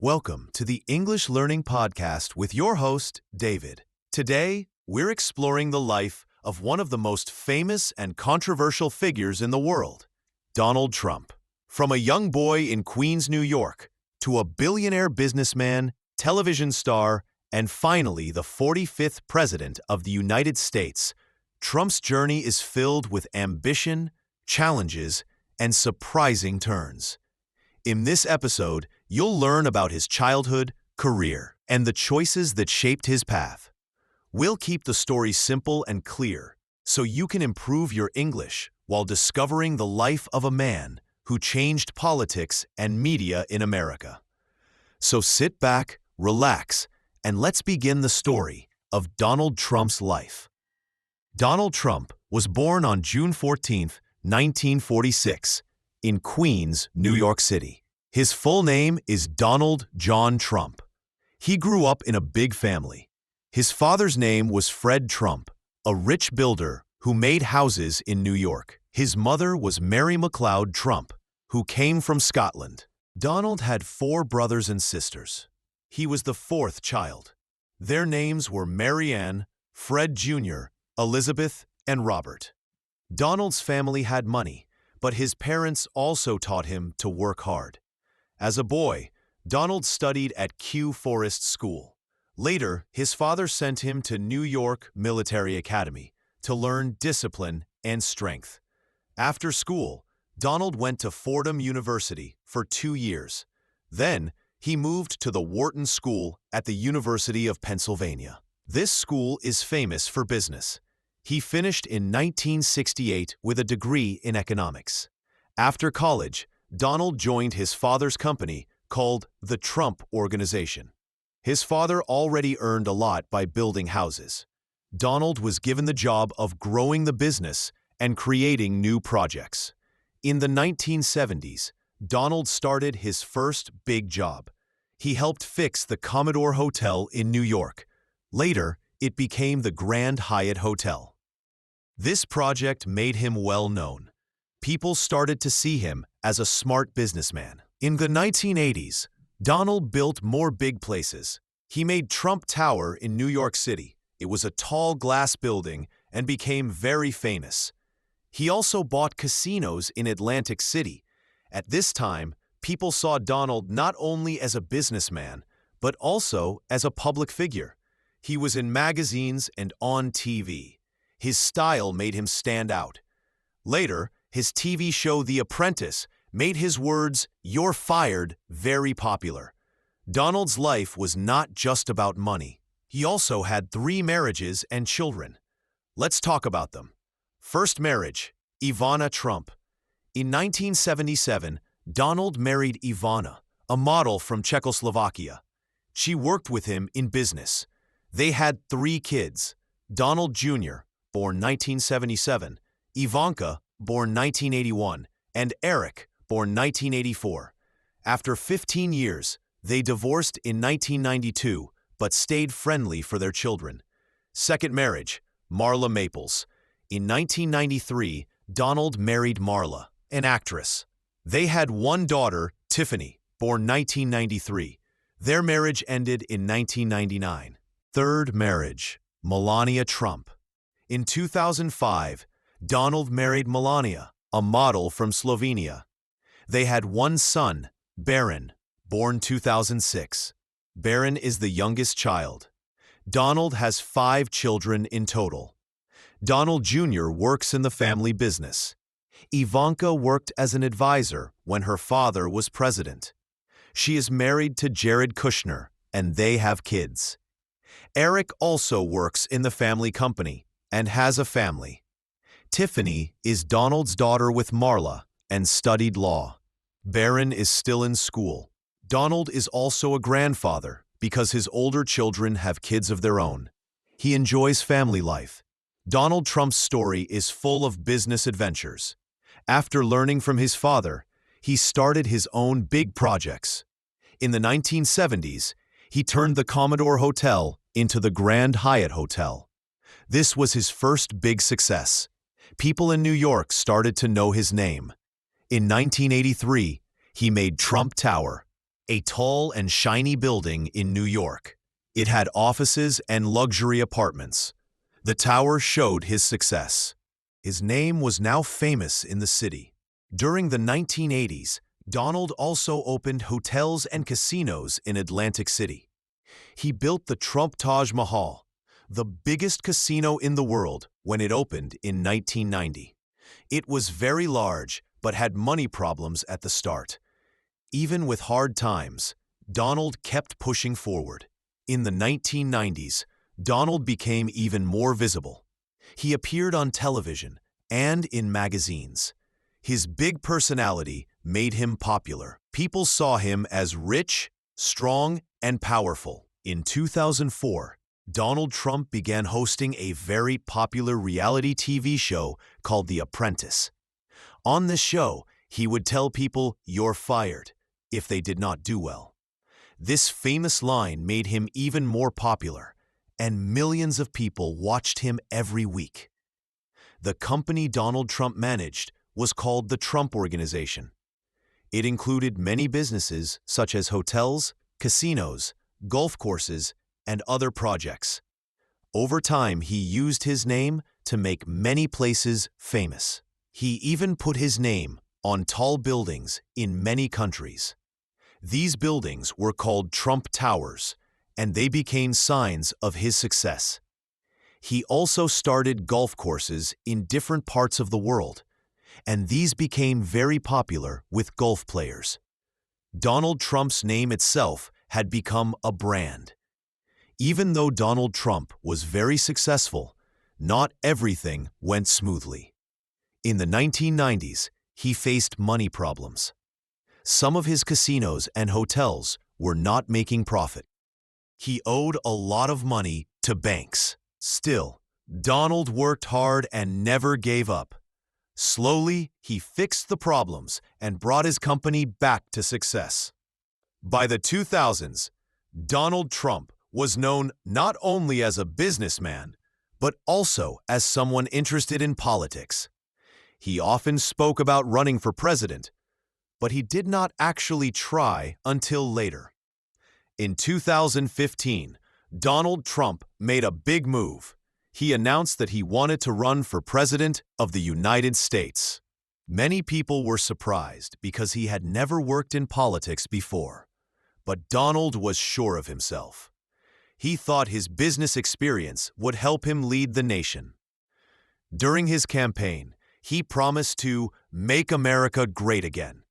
Welcome to the English Learning Podcast with your host, David. Today, we're exploring the life of one of the most famous and controversial figures in the world, Donald Trump. From a young boy in Queens, New York, to a billionaire businessman, television star, and finally the 45th President of the United States, Trump's journey is filled with ambition, challenges, and surprising turns. In this episode, you'll learn about his childhood, career, and the choices that shaped his path. We'll keep the story simple and clear so you can improve your English while discovering the life of a man who changed politics and media in America. So sit back, relax, and let's begin the story of Donald Trump's life. Donald Trump was born on June 14, 1946, in Queens, New York City. His full name is Donald John Trump. He grew up in a big family. His father's name was Fred Trump, a rich builder who made houses in New York. His mother was Mary McLeod Trump, who came from Scotland. Donald had 4 brothers and sisters. He was the 4th child. Their names were Mary Ann, Fred Jr., Elizabeth, and Robert. Donald's family had money, but his parents also taught him to work hard. As a boy, Donald studied at Kew Forest School. Later, his father sent him to New York Military Academy to learn discipline and strength. After school, Donald went to Fordham University for 2 years. Then, he moved to the Wharton School at the University of Pennsylvania. This school is famous for business. He finished in 1968 with a degree in economics. After college, Donald joined his father's company called the Trump Organization. His father already earned a lot by building houses. Donald was given the job of growing the business and creating new projects. In the 1970s, Donald started his first big job. He helped fix the Commodore Hotel in New York. Later, it became the Grand Hyatt Hotel. This project made him well known. People started to see him as a smart businessman. In the 1980s, Donald built more big places. He made Trump Tower in New York City. It was a tall glass building and became very famous. He also bought casinos in Atlantic City. At this time, people saw Donald not only as a businessman, but also as a public figure. He was in magazines and on TV. His style made him stand out. Later, his TV show The Apprentice made his words, "You're fired," very popular. Donald's life was not just about money. He also had 3 marriages and children. Let's talk about them. First marriage, Ivana Trump. In 1977, Donald married Ivana, a model from Czechoslovakia. She worked with him in business. They had 3 kids, Donald Jr., born 1977, Ivanka, born 1981, and Eric, born 1984. After 15 years, they divorced in 1992, but stayed friendly for their children. Second marriage, Marla Maples. In 1993, Donald married Marla, an actress. They had 1 daughter, Tiffany, born 1993. Their marriage ended in 1999. Third marriage, Melania Trump. In 2005, Donald married Melania, a model from Slovenia. They had 1 son, Baron, born 2006. Baron is the youngest child. Donald has 5 children in total. Donald Jr. works in the family business. Ivanka worked as an advisor when her father was president. She is married to Jared Kushner, and they have kids. Eric also works in the family company and has a family. Tiffany is Donald's daughter with Marla and studied law. Baron is still in school. Donald is also a grandfather because his older children have kids of their own. He enjoys family life. Donald Trump's story is full of business adventures. After learning from his father, he started his own big projects. In the 1970s, he turned the Commodore Hotel into the Grand Hyatt Hotel. This was his first big success. People in New York started to know his name. In 1983, he made Trump Tower. a tall and shiny building in New York. It had offices and luxury apartments. The tower showed his success. His name was now famous in the city. During the 1980s, Donald also opened hotels and casinos in Atlantic City. He built the Trump Taj Mahal, the biggest casino in the world, when it opened in 1990. It was very large, but had money problems at the start. Even with hard times, Donald kept pushing forward. In the 1990s, Donald became even more visible. He appeared on television and in magazines. His big personality made him popular. People saw him as rich, strong, and powerful. In 2004, Donald Trump began hosting a very popular reality TV show called The Apprentice. On this show, he would tell people, "You're fired," if they did not do well. This famous line made him even more popular, and millions of people watched him every week. The company Donald Trump managed was called the Trump Organization. It included many businesses such as hotels, casinos, golf courses, and other projects. Over time, he used his name to make many places famous. He even put his name on tall buildings in many countries. These buildings were called Trump Towers, and they became signs of his success. He also started golf courses in different parts of the world, and these became very popular with golf players. Donald Trump's name itself had become a brand. Even though Donald Trump was very successful, not everything went smoothly. In the 1990s, he faced money problems. Some of his casinos and hotels were not making profit. He owed a lot of money to banks. Still, Donald worked hard and never gave up. Slowly, he fixed the problems and brought his company back to success. By the 2000s, Donald Trump was known not only as a businessman, but also as someone interested in politics. He often spoke about running for president, but he did not actually try until later. In 2015, Donald Trump made a big move. He announced that he wanted to run for president of the United States. Many people were surprised because he had never worked in politics before. But Donald was sure of himself. He thought his business experience would help him lead the nation. During his campaign, he promised to make America great again.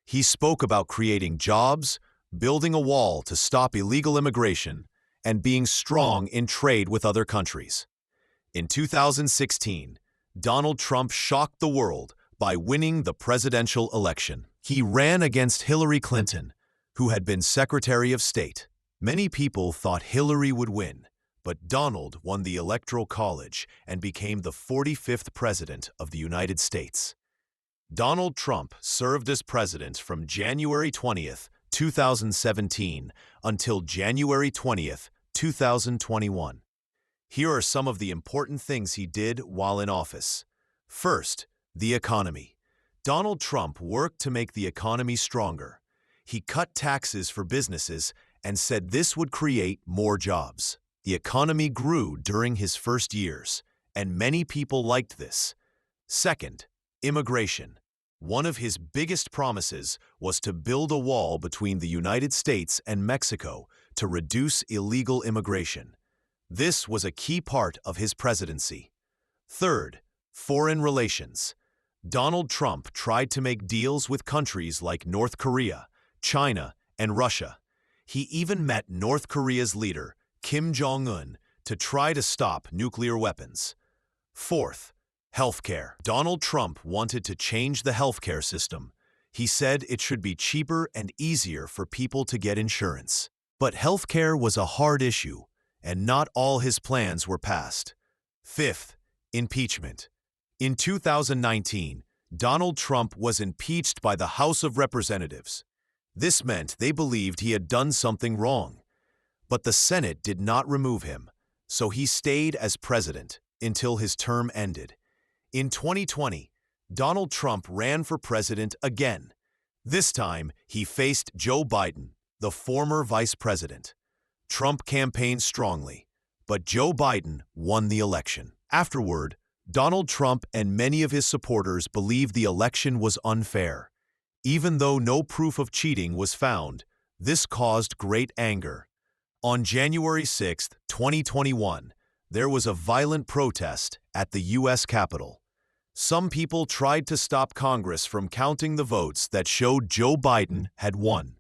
He spoke about creating jobs, building a wall to stop illegal immigration, and being strong in trade with other countries. In 2016, Donald Trump shocked the world by winning the presidential election. He ran against Hillary Clinton, who had been Secretary of State. Many people thought Hillary would win, but Donald won the Electoral College and became the 45th President of the United States. Donald Trump served as president from January 20th, 2017 until January 20th, 2021. Here are some of the important things he did while in office. First, the economy. Donald Trump worked to make the economy stronger. He cut taxes for businesses and said this would create more jobs. The economy grew during his first years, and many people liked this. Second, immigration. One of his biggest promises was to build a wall between the United States and Mexico to reduce illegal immigration. This was a key part of his presidency. Third, foreign relations. Donald Trump tried to make deals with countries like North Korea, China, and Russia. He even met North Korea's leader, Kim Jong-un, to try to stop nuclear weapons. Fourth, healthcare. Donald Trump wanted to change the healthcare system. He said it should be cheaper and easier for people to get insurance. But healthcare was a hard issue, and not all his plans were passed. Fifth, impeachment. In 2019, Donald Trump was impeached by the House of Representatives. This meant they believed he had done something wrong. But the Senate did not remove him, so he stayed as president until his term ended. In 2020, Donald Trump ran for president again. This time, he faced Joe Biden. the former vice president. Trump campaigned strongly, but Joe Biden won the election. Afterward, Donald Trump and many of his supporters believed the election was unfair. Even though no proof of cheating was found, this caused great anger. On January 6, 2021, there was a violent protest at the U.S. Capitol. Some people tried to stop Congress from counting the votes that showed Joe Biden had won.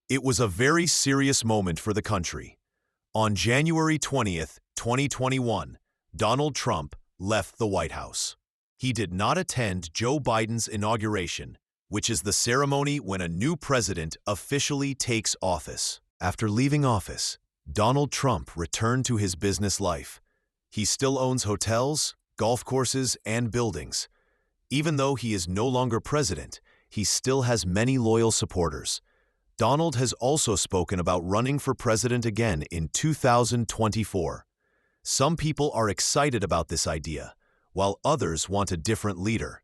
It was a very serious moment for the country. On January 20, 2021, Donald Trump left the White House. He did not attend Joe Biden's inauguration, which is the ceremony when a new president officially takes office. After leaving office, Donald Trump returned to his business life. He still owns hotels, golf courses, and buildings. Even though he is no longer president, he still has many loyal supporters. Donald has also spoken about running for president again in 2024. Some people are excited about this idea, while others want a different leader.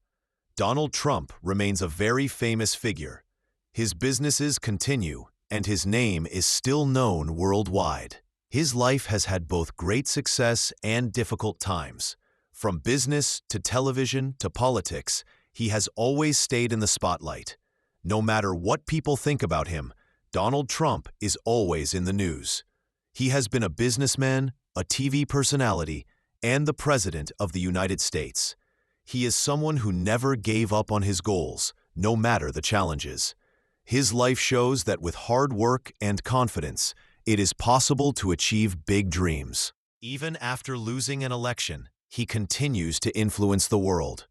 Donald Trump remains a very famous figure. His businesses continue, and his name is still known worldwide. His life has had both great success and difficult times. From business to television to politics, he has always stayed in the spotlight. No matter what people think about him, Donald Trump is always in the news. He has been a businessman, a TV personality, and the President of the United States. He is someone who never gave up on his goals, no matter the challenges. His life shows that with hard work and confidence, it is possible to achieve big dreams. Even after losing an election, he continues to influence the world.